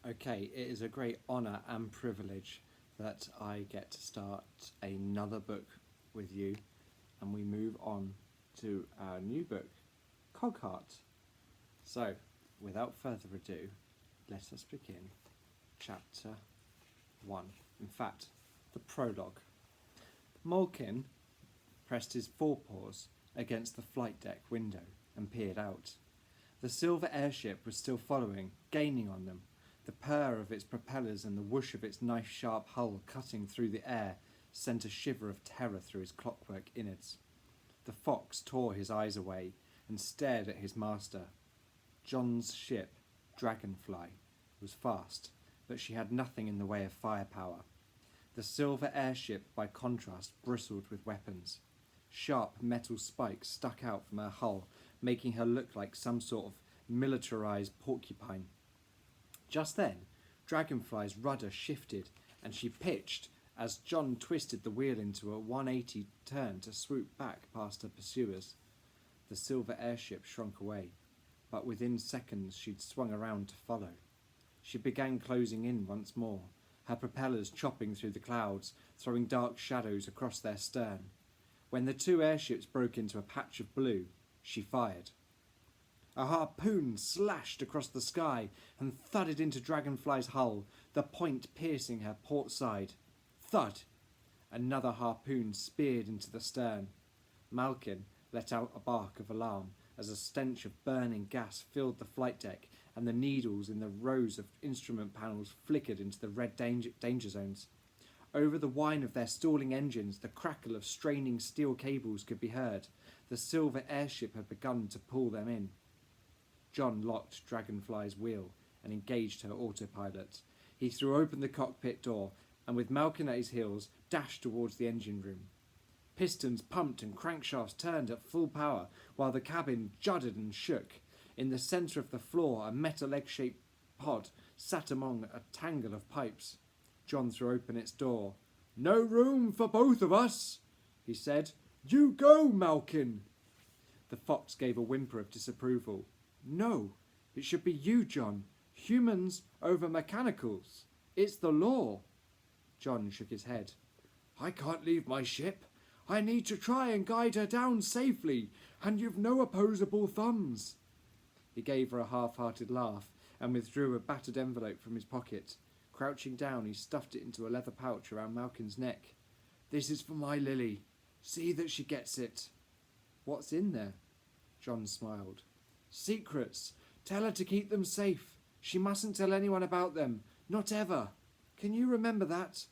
Okay, it is a great honour and privilege that I get to start another book with you, and we move on to our new book, Cogheart. So, without further ado, let us begin chapter 1. In fact, the prologue. Malkin pressed his forepaws against the flight deck window and peered out. The silver airship was still following, gaining on them. The purr of its propellers and the whoosh of its knife-sharp hull cutting through the air sent a shiver of terror through his clockwork innards. The fox tore his eyes away and stared at his master. John's ship, Dragonfly, was fast, but she had nothing in the way of firepower. The silver airship, by contrast, bristled with weapons. Sharp metal spikes stuck out from her hull, making her look like some sort of militarized porcupine. Just then, Dragonfly's rudder shifted, and she pitched as John twisted the wheel into a 180 turn to swoop back past her pursuers. The silver airship shrunk away, but within seconds she'd swung around to follow. She began closing in once more, her propellers chopping through the clouds, throwing dark shadows across their stern. When the two airships broke into a patch of blue, she fired. A harpoon slashed across the sky and thudded into Dragonfly's hull, the point piercing her port side. Thud! Another harpoon speared into the stern. Malkin let out a bark of alarm as a stench of burning gas filled the flight deck, and the needles in the rows of instrument panels flickered into the red danger zones. Over the whine of their stalling engines, the crackle of straining steel cables could be heard. The silver airship had begun to pull them in. John locked Dragonfly's wheel and engaged her autopilot. He threw open the cockpit door and, with Malkin at his heels, dashed towards the engine room. Pistons pumped and crankshafts turned at full power while the cabin juddered and shook. In the centre of the floor, a metal egg-shaped pod sat among a tangle of pipes. John threw open its door. "No room for both of us," he said. "You go, Malkin." The fox gave a whimper of disapproval. "No, it should be you, John. Humans over mechanicals. It's the law." John shook his head. "I can't leave my ship. I need to try and guide her down safely, and you've no opposable thumbs." He gave her a half-hearted laugh and withdrew a battered envelope from his pocket. Crouching down, he stuffed it into a leather pouch around Malkin's neck. "This is for my Lily. See that she gets it." "What's in there?" John smiled. "Secrets. Tell her to keep them safe. She mustn't tell anyone about them. Not ever. Can you remember that?"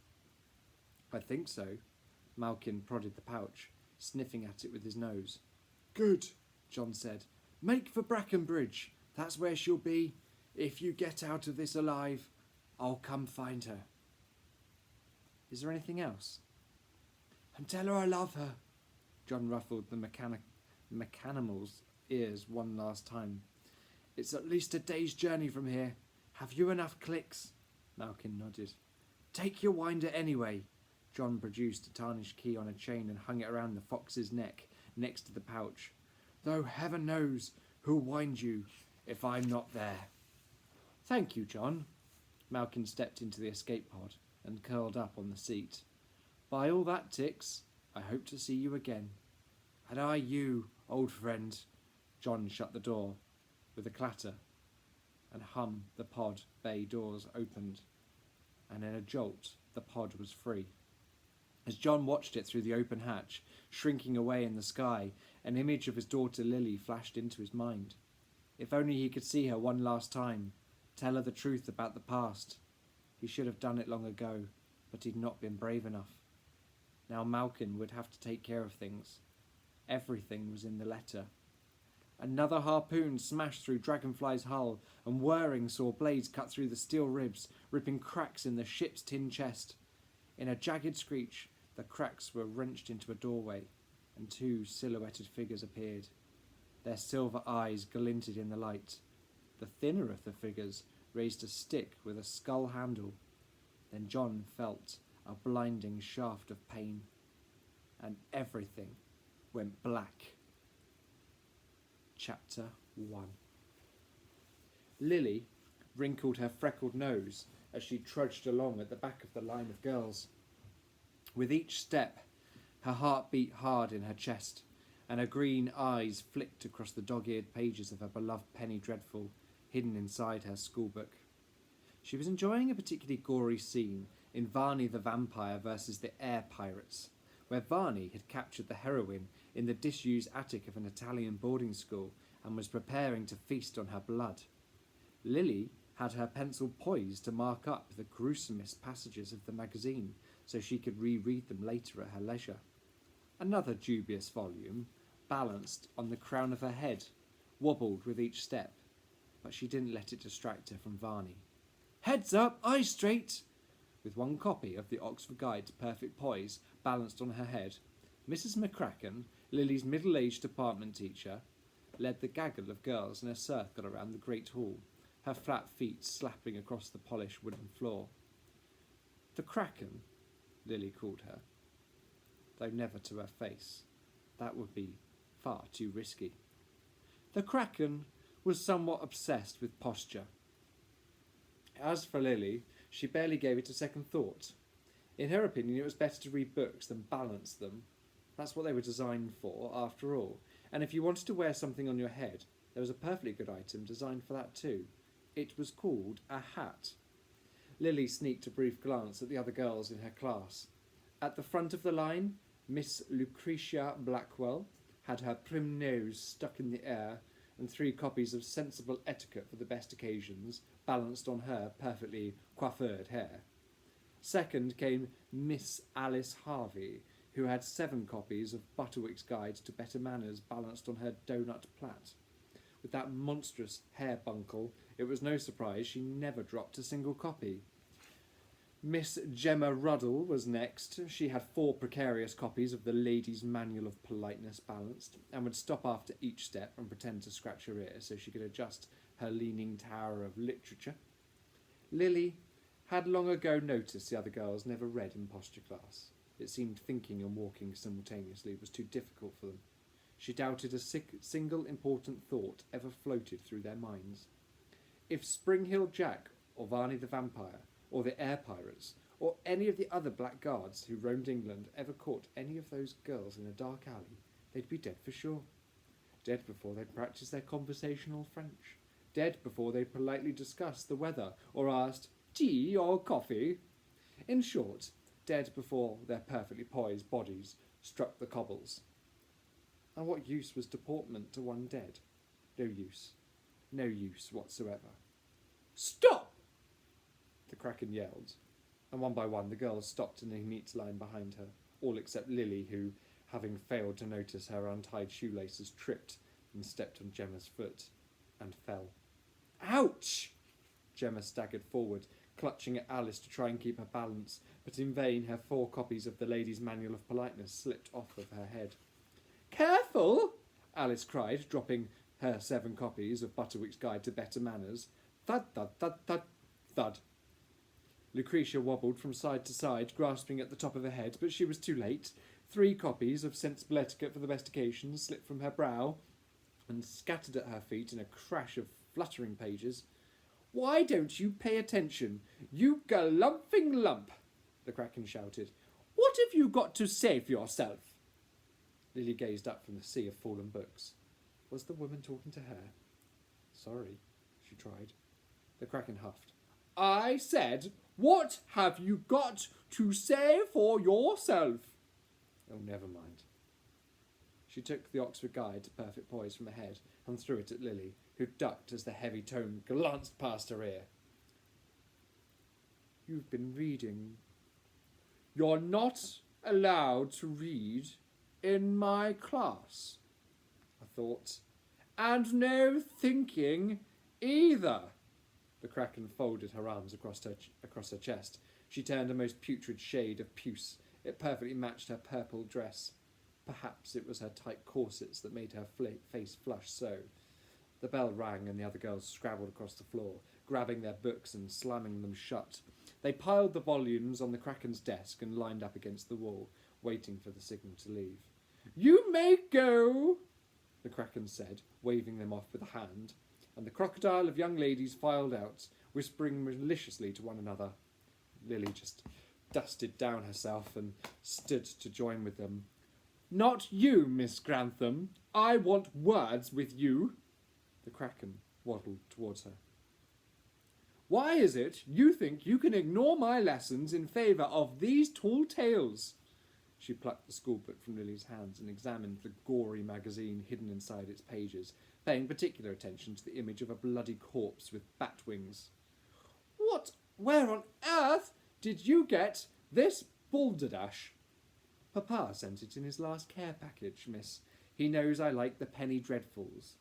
"I think so." Malkin prodded the pouch, sniffing at it with his nose. "Good," John said. "Make for Brackenbridge. That's where she'll be. If you get out of this alive, I'll come find her." "Is there anything else?" "And tell her I love her." John ruffled the mechanimal's ears one last time. "It's at least a day's journey from here. Have you enough clicks?" Malkin nodded. "Take your winder anyway." John produced a tarnished key on a chain and hung it around the fox's neck next to the pouch. "Though heaven knows who'll wind you if I'm not there." "Thank you, John." Malkin stepped into the escape pod and curled up on the seat. "By all that, Tix, I hope to see you again." "And I you, old friend." John shut the door with a clatter, and the pod bay doors opened, and in a jolt the pod was free. As John watched it through the open hatch, shrinking away in the sky, an image of his daughter Lily flashed into his mind. If only he could see her one last time, tell her the truth about the past. He should have done it long ago, but he'd not been brave enough. Now Malkin would have to take care of things. Everything was in the letter. Another harpoon smashed through Dragonfly's hull, and whirring saw blades cut through the steel ribs, ripping cracks in the ship's tin chest. In a jagged screech, the cracks were wrenched into a doorway, and two silhouetted figures appeared. Their silver eyes glinted in the light. The thinner of the figures raised a stick with a skull handle. Then John felt a blinding shaft of pain, and everything went black. Chapter 1. Lily wrinkled her freckled nose as she trudged along at the back of the line of girls. With each step, her heart beat hard in her chest, and her green eyes flicked across the dog-eared pages of her beloved Penny Dreadful, hidden inside her schoolbook. She was enjoying a particularly gory scene in Varney the Vampire versus the Air Pirates, where Varney had captured the heroine in the disused attic of an Italian boarding school and was preparing to feast on her blood. Lily had her pencil poised to mark up the gruesomest passages of the magazine so she could reread them later at her leisure. Another dubious volume, balanced on the crown of her head, wobbled with each step, but she didn't let it distract her from Varney. Heads up, eyes straight! With one copy of the Oxford Guide to Perfect Poise balanced on her head, Mrs. McCracken, Lily's middle-aged department teacher, led the gaggle of girls in a circle around the great hall, her flat feet slapping across the polished wooden floor. The Kraken, Lily called her, though never to her face. That would be far too risky. The Kraken was somewhat obsessed with posture. As for Lily, she barely gave it a second thought. In her opinion, it was better to read books than balance them. That's what they were designed for, after all. And if you wanted to wear something on your head, there was a perfectly good item designed for that too. It was called a hat. Lily sneaked a brief glance at the other girls in her class. At the front of the line, Miss Lucretia Blackwell had her prim nose stuck in the air and 3 copies of Sensible Etiquette for the Best Occasions balanced on her perfectly coiffured hair. Second came Miss Alice Harvey, who had 7 copies of Butterwick's Guide to Better Manners balanced on her donut plait. With that monstrous hair bunkle, it was no surprise she never dropped a single copy. Miss Gemma Ruddle was next. She had 4 precarious copies of the Lady's Manual of Politeness balanced, and would stop after each step and pretend to scratch her ear so she could adjust her leaning tower of literature. Lily had long ago noticed the other girls never read in posture class. It seemed thinking and walking simultaneously was too difficult for them. She doubted a single important thought ever floated through their minds. If Spring-Hill Jack, or Varney the Vampire, or the Air Pirates, or any of the other blackguards who roamed England ever caught any of those girls in a dark alley, they'd be dead for sure. Dead before they'd practiced their conversational French. Dead before they'd politely discussed the weather, or asked, tea or coffee? In short, dead before their perfectly poised bodies struck the cobbles. And what use was deportment to one dead? No use. No use whatsoever. Stop! The Kraken yelled, and one by one the girls stopped in a neat line behind her, all except Lily, who, having failed to notice her untied shoelaces, tripped and stepped on Gemma's foot and fell. Ouch! Gemma staggered forward, clutching at Alice to try and keep her balance, but in vain her 4 copies of the Lady's Manual of Politeness slipped off of her head. Careful! Alice cried, dropping her 7 copies of Butterwick's Guide to Better Manners. Thud, thud, thud, thud, thud. Lucretia wobbled from side to side, grasping at the top of her head, but she was too late. 3 copies of Sensible Etiquette for the Best Occasions slipped from her brow and scattered at her feet in a crash of fluttering pages. Why don't you pay attention, you galumphing lump? The Kraken shouted. What have you got to say for yourself? Lily gazed up from the sea of fallen books. Was the woman talking to her? Sorry, she tried. The Kraken huffed. I said, what have you got to say for yourself? Oh, never mind. She took the Oxford Guide to Perfect Poise from her head and threw it at Lily, who ducked as the heavy tome glanced past her ear. You've been reading. You're not allowed to read in my class, I thought. And no thinking either. The Kraken folded her arms across her chest. She turned a most putrid shade of puce. It perfectly matched her purple dress. Perhaps it was her tight corsets that made her face flush so. The bell rang and the other girls scrabbled across the floor, grabbing their books and slamming them shut. They piled the volumes on the Kraken's desk and lined up against the wall, waiting for the signal to leave. You may go, the Kraken said, waving them off with a hand, and the crocodile of young ladies filed out, whispering maliciously to one another. Lily just dusted down herself and stood to join with them. "Not you, Miss Grantham. I want words with you." The Kraken waddled towards her. "Why is it you think you can ignore my lessons in favour of these tall tales?" She plucked the schoolbook from Lily's hands and examined the gory magazine hidden inside its pages, paying particular attention to the image of a bloody corpse with bat wings. "Where on earth did you get this balderdash?" "Papa sent it in his last care package, miss. He knows I like the penny dreadfuls."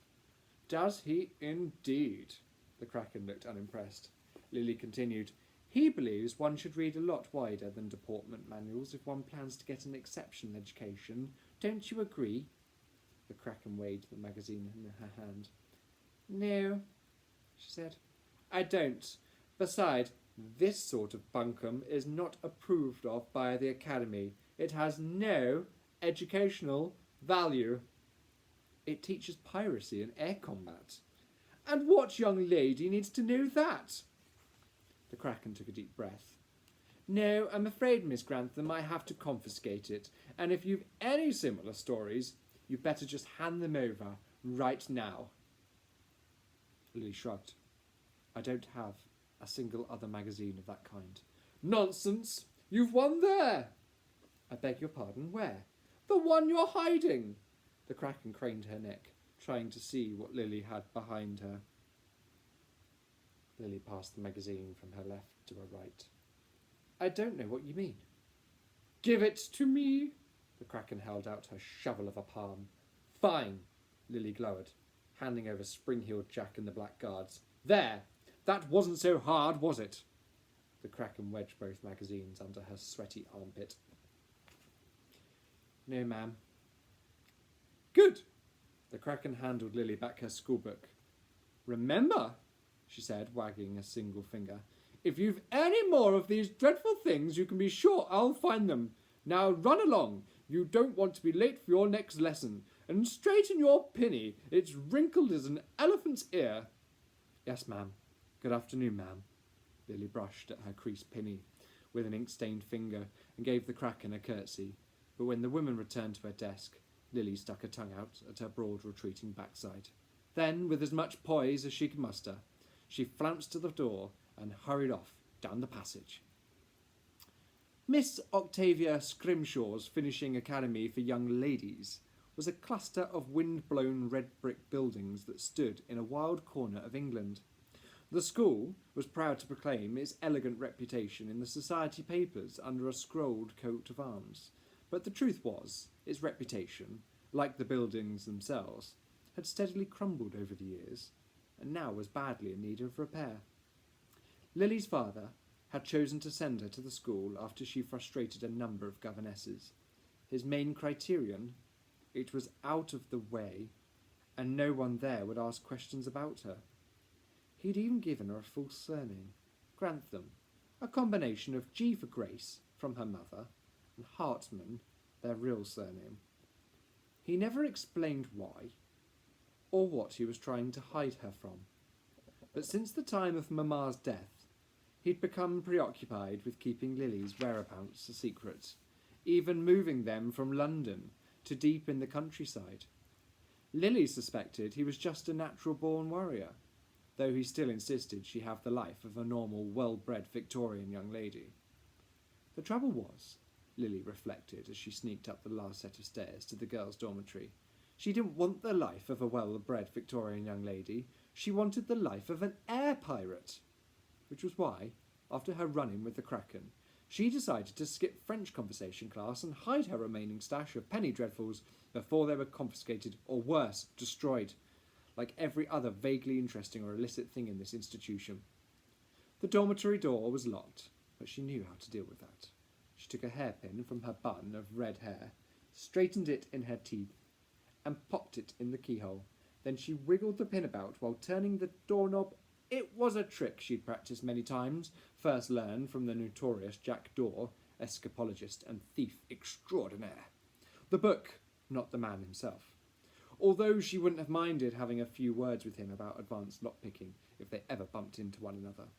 "Does he indeed?" The Kraken looked unimpressed. Lily continued, "He believes one should read a lot wider than deportment manuals if one plans to get an exceptional education. Don't you agree?" The Kraken weighed the magazine in her hand. "No," she said, "I don't. Besides, this sort of bunkum is not approved of by the Academy. It has no educational value. It teaches piracy and air combat. And what young lady needs to know that?" The Kraken took a deep breath. "No, I'm afraid, Miss Grantham, I have to confiscate it. And if you've any similar stories, you'd better just hand them over right now." Lily shrugged. "I don't have a single other magazine of that kind." "Nonsense! You've one there." "I beg your pardon, where?" "The one you're hiding." The Kraken craned her neck, trying to see what Lily had behind her. Lily passed the magazine from her left to her right. "I don't know what you mean." "Give it to me." The Kraken held out her shovel of a palm. "Fine," Lily glowered, handing over Spring-Heeled Jack and the Black Guards. "There! That wasn't so hard, was it?" The Kraken wedged both magazines under her sweaty armpit. "No, ma'am." "Good." The Kraken handed Lily back her schoolbook. "Remember," she said, wagging a single finger, "if you've any more of these dreadful things, you can be sure I'll find them. Now run along. You don't want to be late for your next lesson. And straighten your pinny. It's wrinkled as an elephant's ear." "Yes, ma'am. Good afternoon, ma'am." Lily brushed at her creased pinny with an ink-stained finger and gave the Kraken a curtsy. But when the woman returned to her desk, Lily stuck her tongue out at her broad retreating backside. Then, with as much poise as she could muster, she flounced to the door and hurried off down the passage. Miss Octavia Scrimshaw's finishing academy for young ladies was a cluster of wind-blown red brick buildings that stood in a wild corner of England. The school was proud to proclaim its elegant reputation in the society papers under a scrolled coat of arms, but the truth was, its reputation, like the buildings themselves, had steadily crumbled over the years, and now was badly in need of repair. Lily's father had chosen to send her to the school after she frustrated a number of governesses. His main criterion: it was out of the way, and no one there would ask questions about her. He'd even given her a full surname, Grantham, a combination of G for Grace from her mother and Hartman, their real surname. He never explained why, or what he was trying to hide her from. But since the time of Mamma's death, he'd become preoccupied with keeping Lily's whereabouts a secret, even moving them from London to deep in the countryside. Lily suspected he was just a natural-born warrior, though he still insisted she have the life of a normal, well-bred Victorian young lady. The trouble was, Lily reflected as she sneaked up the last set of stairs to the girls' dormitory, she didn't want the life of a well-bred Victorian young lady, she wanted the life of an air pirate. Which was why, after her run-in with the Kraken, she decided to skip French conversation class and hide her remaining stash of penny dreadfuls before they were confiscated or, worse, destroyed, like every other vaguely interesting or illicit thing in this institution. The dormitory door was locked, but she knew how to deal with that. She took a hairpin from her bun of red hair, straightened it in her teeth, and popped it in the keyhole. Then she wiggled the pin about while turning the doorknob. It was a trick she'd practiced many times, first learned from the notorious Jack Daw, escapologist and thief extraordinaire. The book, not the man himself. although she wouldn't have minded having a few words with him about advanced lockpicking if they ever bumped into one another.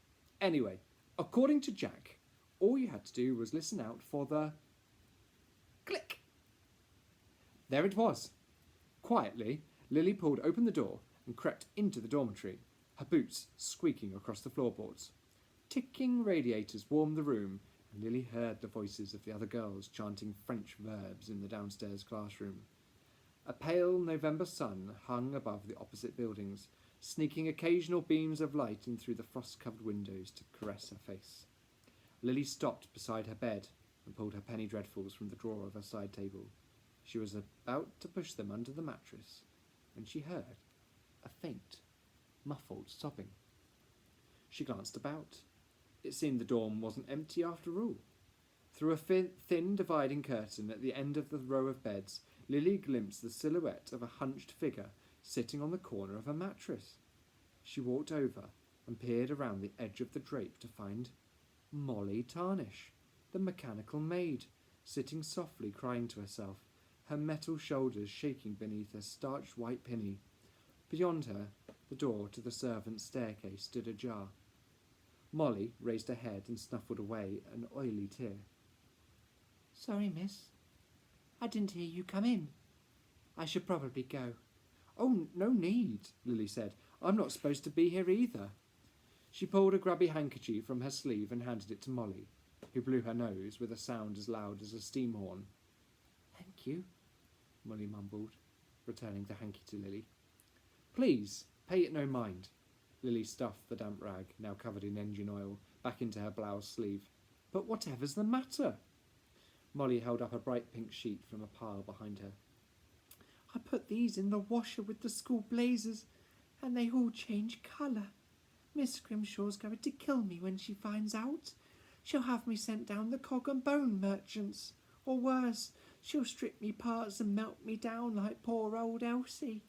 Anyway, according to Jack, all you had to do was listen out for the click. There it was. Quietly, Lily pulled open the door and crept into the dormitory, her boots squeaking across the floorboards. Ticking radiators warmed the room, and Lily heard the voices of the other girls chanting French verbs in the downstairs classroom. A pale November sun hung above the opposite buildings, sneaking occasional beams of light in through the frost-covered windows to caress her face. Lily stopped beside her bed and pulled her penny dreadfuls from the drawer of her side table. She was about to push them under the mattress when she heard a faint, muffled sobbing. She glanced about. It seemed the dorm wasn't empty after all. Through a thin dividing curtain at the end of the row of beds, Lily glimpsed the silhouette of a hunched figure sitting on the corner of a mattress. She walked over and peered around the edge of the drape to find Molly Tarnish, the mechanical maid, sitting softly crying to herself, her metal shoulders shaking beneath her starched white pinny. Beyond her, the door to the servants' staircase stood ajar. Molly raised her head and snuffled away an oily tear. "Sorry, miss. I didn't hear you come in. I should probably go." "Oh, no need," Lily said. "I'm not supposed to be here either." She pulled a grubby handkerchief from her sleeve and handed it to Molly, who blew her nose with a sound as loud as a steam horn. "Thank you," Molly mumbled, returning the hanky to Lily. "Please, pay it no mind." Lily stuffed the damp rag, now covered in engine oil, back into her blouse sleeve. "But whatever's the matter?" Molly held up a bright pink sheet from a pile behind her. "I put these in the washer with the school blazers, and they all change colour. Miss Grimshaw's going to kill me when she finds out. She'll have me sent down the cog and bone merchants. Or worse, she'll strip me parts and melt me down like poor old Elsie."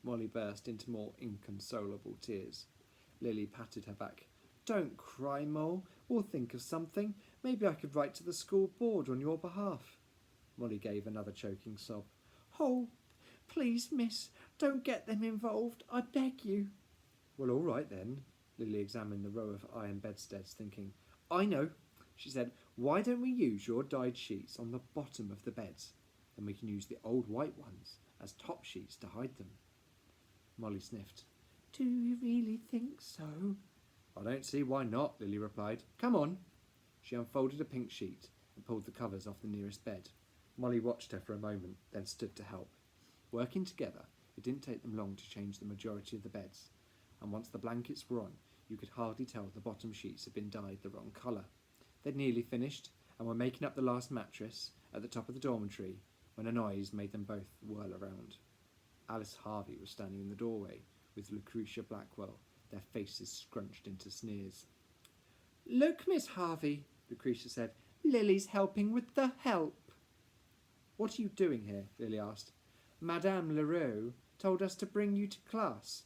Molly burst into more inconsolable tears. Lily patted her back. "Don't cry, Moll. We'll think of something. Maybe I could write to the school board on your behalf." Molly gave another choking sob. "Oh, please, miss, don't get them involved. I beg you." "Well, all right then." Lily examined the row of iron bedsteads, thinking. "I know," she said. "Why don't we use your dyed sheets on the bottom of the beds? Then we can use the old white ones as top sheets to hide them." Molly sniffed. "Do you really think so?" "I don't see why not," Lily replied. "Come on." She unfolded a pink sheet and pulled the covers off the nearest bed. Molly watched her for a moment, then stood to help. Working together, it didn't take them long to change the majority of the beds, and once the blankets were on, you could hardly tell the bottom sheets had been dyed the wrong colour. They'd nearly finished, and were making up the last mattress at the top of the dormitory, when a noise made them both whirl around. Alice Harvey was standing in the doorway, with Lucretia Blackwell, their faces scrunched into sneers. "Look, Miss Harvey," Lucretia said. "Lily's helping with the help." "What are you doing here?" Lily asked. "Madame Leroux told us to bring you to class,"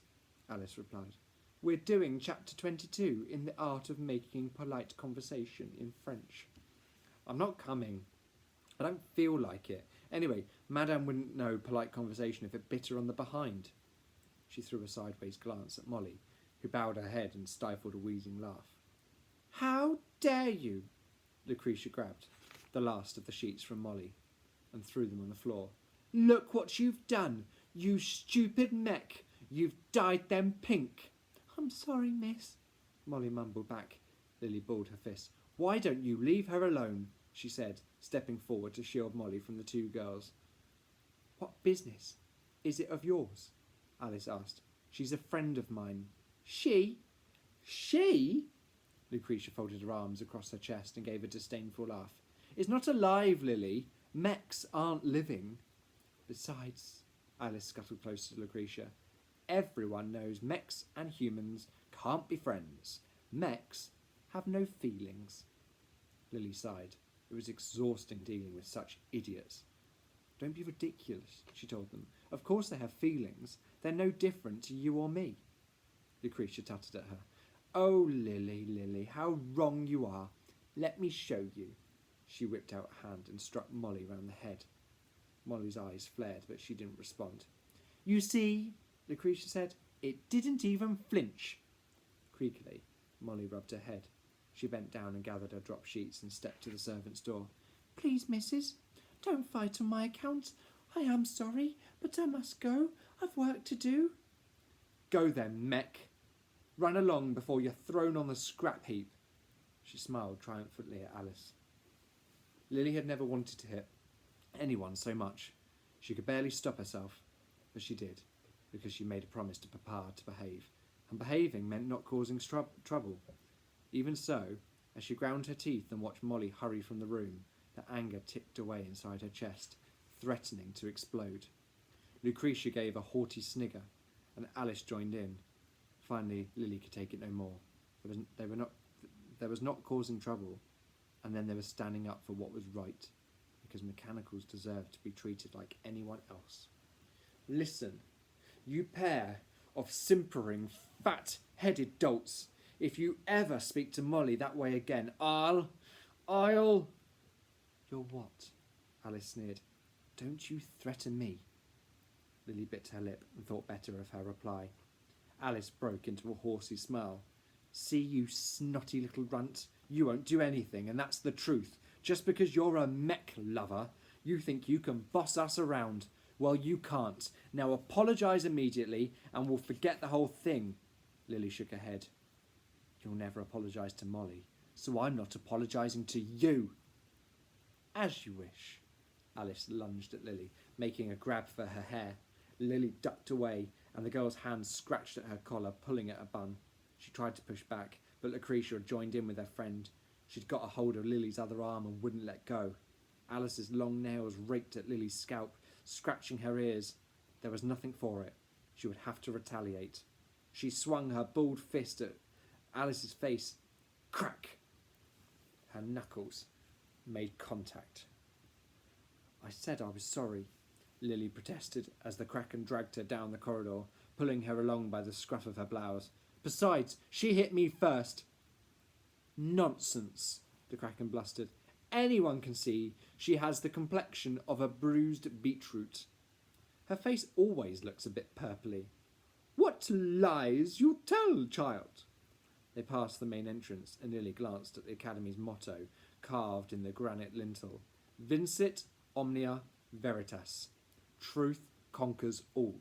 Alice replied. "We're doing chapter 22 in the art of making polite conversation in French." "I'm not coming. I don't feel like it. Anyway, Madame wouldn't know polite conversation if it bit her on the behind." She threw a sideways glance at Molly, who bowed her head and stifled a wheezing laugh. "How dare you!" Lucretia grabbed the last of the sheets from Molly and threw them on the floor. "Look what you've done, you stupid mech! You've dyed them pink!" "I'm sorry, miss," Molly mumbled back. Lily balled her fist. "Why don't you leave her alone?" she said, stepping forward to shield Molly from the two girls. "What business is it of yours?" Alice asked. "She's a friend of mine." "She? She?" Lucretia folded her arms across her chest and gave a disdainful laugh. "It's not alive, Lily. Mechs aren't living." "Besides," Alice scuttled closer to Lucretia, "everyone knows mechs and humans can't be friends. Mechs have no feelings." Lily sighed. It was exhausting dealing with such idiots. "Don't be ridiculous," she told them. "Of course they have feelings. They're no different to you or me." Lucretia tutted at her. "Oh, Lily, Lily, how wrong you are. Let me show you." She whipped out a hand and struck Molly round the head. Molly's eyes flared, but she didn't respond. You see, Lucretia said, it didn't even flinch. Creakily, Molly rubbed her head. She bent down and gathered her drop sheets and stepped to the servant's door. Please, missus, don't fight on my account. I am sorry, but I must go. I've work to do. Go then, Mech. Run along before you're thrown on the scrap heap. She smiled triumphantly at Alice. Lily had never wanted to hit anyone so much. She could barely stop herself, but she did, because she made a promise to Papa to behave, and behaving meant not causing trouble. Even so, as she ground her teeth and watched Molly hurry from the room, the anger ticked away inside her chest, threatening to explode. Lucretia gave a haughty snigger, and Alice joined in. Finally, Lily could take it no more. There was not causing trouble, and then there was standing up for what was right, because mechanicals deserved to be treated like anyone else. Listen, you pair of simpering, fat-headed dolts. If you ever speak to Molly that way again, I'll... You're what? Alice sneered. Don't you threaten me. Lily bit her lip and thought better of her reply. Alice broke into a horsey smile. See, you snotty little runt, you won't do anything, and that's the truth. Just because you're a mech lover, you think you can boss us around. Well, you can't. Now apologise immediately, and we'll forget the whole thing. Lily shook her head. You'll never apologise to Molly, so I'm not apologising to you. As you wish. Alice lunged at Lily, making a grab for her hair. Lily ducked away, and the girl's hands scratched at her collar, pulling at her bun. She tried to push back, but Lucretia joined in with her friend. She'd got a hold of Lily's other arm and wouldn't let go. Alice's long nails raked at Lily's scalp, scratching her ears. There was nothing for it. She would have to retaliate. She swung her bald fist at Alice's face. Crack! Her knuckles made contact. I said I was sorry, Lily protested as the Kraken dragged her down the corridor, pulling her along by the scruff of her blouse. Besides, she hit me first. Nonsense, the Kraken blustered. Anyone can see she has the complexion of a bruised beetroot. Her face always looks a bit purply. What lies you tell, child? They passed the main entrance and Lily glanced at the Academy's motto, carved in the granite lintel. Vincit omnia veritas. Truth conquers all.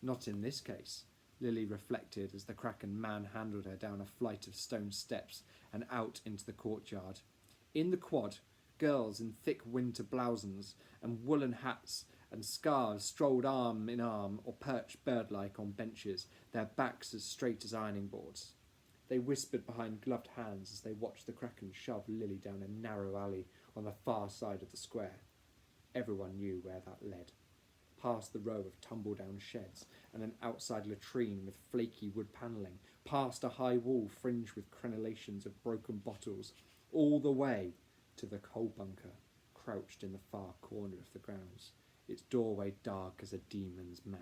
Not in this case, Lily reflected as the Kraken manhandled her down a flight of stone steps and out into the courtyard. In the quad, girls in thick winter blousons and woolen hats and scarves strolled arm in arm or perched bird-like on benches, their backs as straight as ironing boards. They whispered behind gloved hands as they watched the Kraken shove Lily down a narrow alley on the far side of the square. Everyone knew where that led. Past the row of tumble-down sheds and an outside latrine with flaky wood panelling, past a high wall fringed with crenellations of broken bottles, all the way to the coal bunker, crouched in the far corner of the grounds, its doorway dark as a demon's mouth.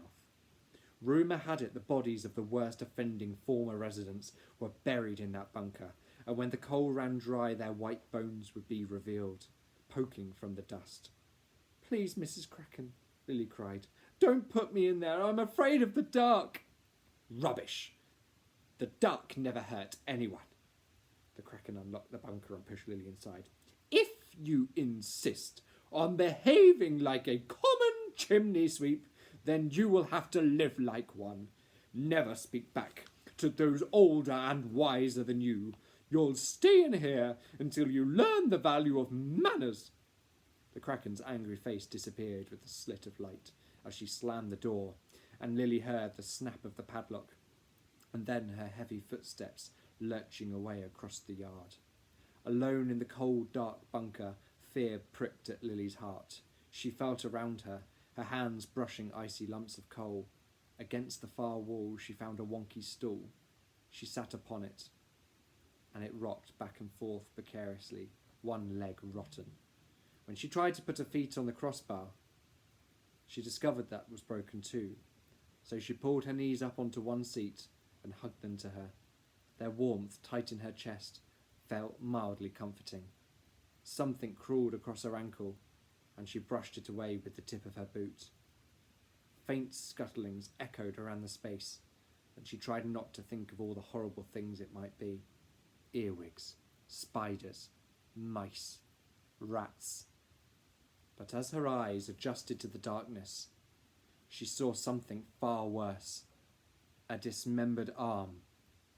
Rumour had it the bodies of the worst offending former residents were buried in that bunker, and when the coal ran dry their white bones would be revealed, poking from the dust. Please, Mrs. Kraken, Lily cried. Don't put me in there. I'm afraid of the dark. Rubbish. The dark never hurt anyone. The Kraken unlocked the bunker and pushed Lily inside. If you insist on behaving like a common chimney sweep, then you will have to live like one. Never speak back to those older and wiser than you. You'll stay in here until you learn the value of manners. The Kraken's angry face disappeared with a slit of light as she slammed the door, and Lily heard the snap of the padlock, and then her heavy footsteps lurching away across the yard. Alone in the cold, dark bunker, fear pricked at Lily's heart. She felt around her, her hands brushing icy lumps of coal. Against the far wall she found a wonky stool. She sat upon it, and it rocked back and forth precariously, one leg rotten. When she tried to put her feet on the crossbar, she discovered that was broken too, so she pulled her knees up onto one seat and hugged them to her. Their warmth, tight in her chest, felt mildly comforting. Something crawled across her ankle, and she brushed it away with the tip of her boot. Faint scuttlings echoed around the space, and she tried not to think of all the horrible things it might be. Earwigs, spiders, mice, rats. But as her eyes adjusted to the darkness, she saw something far worse. A dismembered arm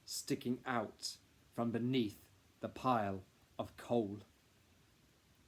sticking out from beneath the pile of coal.